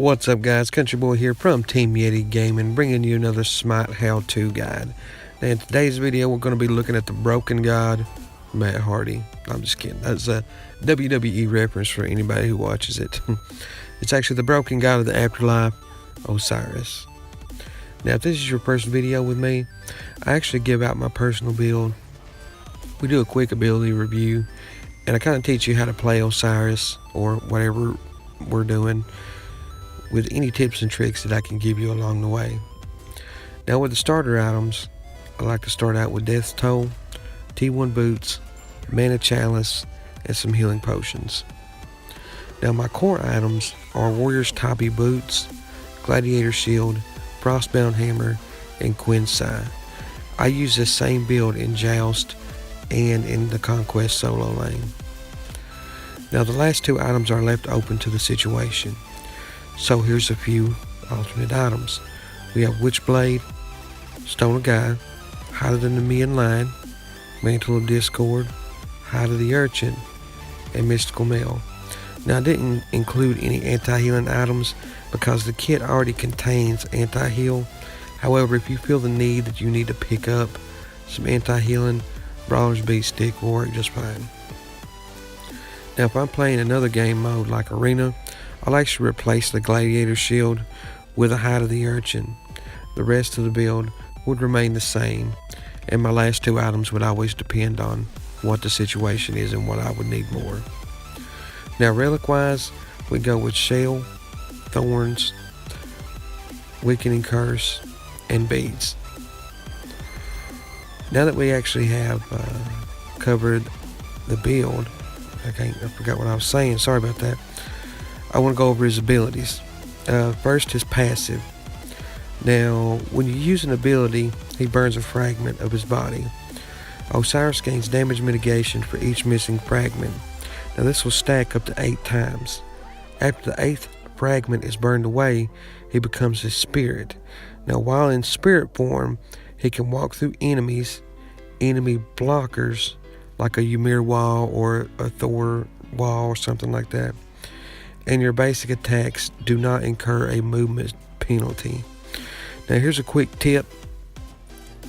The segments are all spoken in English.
What's up, guys? Countryboy here from Team Yeti Gaming, bringing you another Smite how-to guide. Now, in today's video, we're going to be looking at the Broken God, Matt Hardy. I'm just kidding. That's a WWE reference for anybody who watches it. It's actually the Broken God of the Afterlife, Osiris. Now, if this is your first video with me, I actually give out my personal build. We do a quick ability review, and I kind of teach you how to play Osiris or whatever we're doing, with any tips and tricks that I can give you along the way. Now, with the starter items, I like to start out with Death's Toll, T1 Boots, Mana Chalice, and some healing potions. Now, my core items are Warrior's Toppy Boots, Gladiator Shield, Frostbound Hammer, and Quinn's Sai. I use this same build in Joust and in the Conquest solo lane. Now, the last two items are left open to the situation. So here's a few alternate items. We have Witchblade, Stone of Guy, Hide of the Nemean Lion, Mantle of Discord, Hide of the Urchin, and Mystical Mail. Now, I didn't include any anti-healing items because the kit already contains anti-heal. However, if you feel the need that you need to pick up some anti-healing, Brawler's Beat Stick will work just fine. Now, if I'm playing another game mode like Arena, I'll actually replace the Gladiator Shield with a Hide of the Urchin. The rest of the build would remain the same, and my last two items would always depend on what the situation is and what I would need more. Now, relic-wise, we go with Shell, Thorns, Weakening Curse, and Beads. Now that we actually have covered the build, I forgot what I was saying, sorry about that. I want to go over his abilities. First, his passive. Now, when you use an ability, he burns a fragment of his body. Osiris gains damage mitigation for each missing fragment. Now, this will stack up to 8 times. After the 8th fragment is burned away, he becomes his spirit. Now, while in spirit form, he can walk through enemies, enemy blockers, like a Ymir wall or a Thor wall or something like that. And your basic attacks do not incur a movement penalty. Now, here's a quick tip.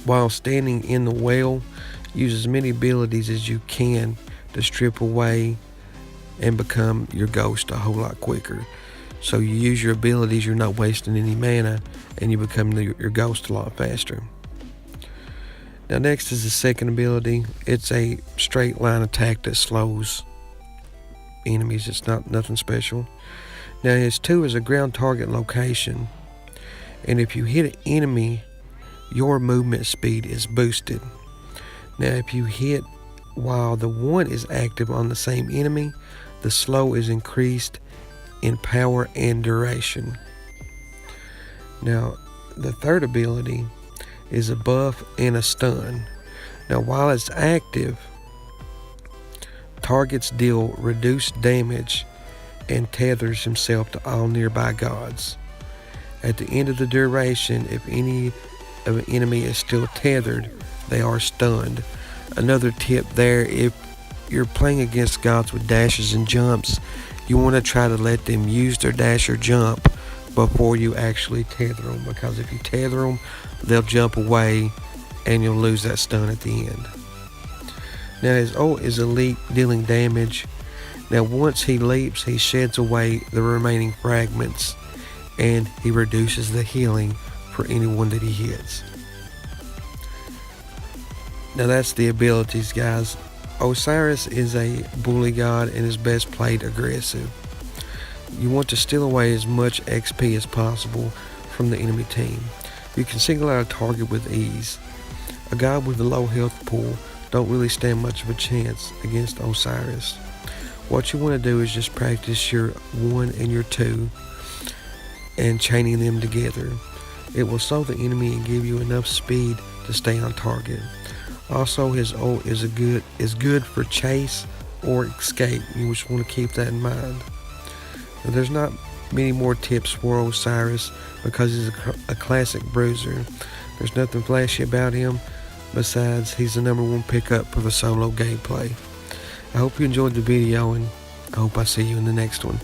While standing in the well, use as many abilities as you can to strip away and become your ghost a whole lot quicker. So you use your abilities, you're not wasting any mana, and you become your ghost a lot faster. Now, next is the second ability. It's a straight line attack that slows enemies. It's nothing special. Now, his 2 is a ground target location, and if you hit an enemy, your movement speed is boosted. Now, if you hit while the 1 is active on the same enemy, the slow is increased in power and duration. Now, the third ability is a buff and a stun. Now, while it's active, targets deal reduced damage and tethers himself to all nearby gods. At the end of the duration, if any of an enemy is still tethered, they are stunned. Another tip there, if you're playing against gods with dashes and jumps, you want to try to let them use their dash or jump before you actually tether them, because if you tether them, they'll jump away and you'll lose that stun at the end. Now, his ult is a leap, dealing damage. Now, once he leaps, he sheds away the remaining fragments, and he reduces the healing for anyone that he hits. Now, that's the abilities, guys. Osiris is a bully god and is best played aggressive. You want to steal away as much XP as possible from the enemy team. You can single out a target with ease. A god with a low health pool don't really stand much of a chance against Osiris. What you want to do is just practice your 1 and your 2 and chaining them together. It will slow the enemy and give you enough speed to stay on target. Also, his ult is good for chase or escape. You just want to keep that in mind. Now, there's not many more tips for Osiris because he's a classic bruiser. There's nothing flashy about him. Besides, he's the #1 pickup for the solo gameplay. I hope you enjoyed the video, and I hope I see you in the next one.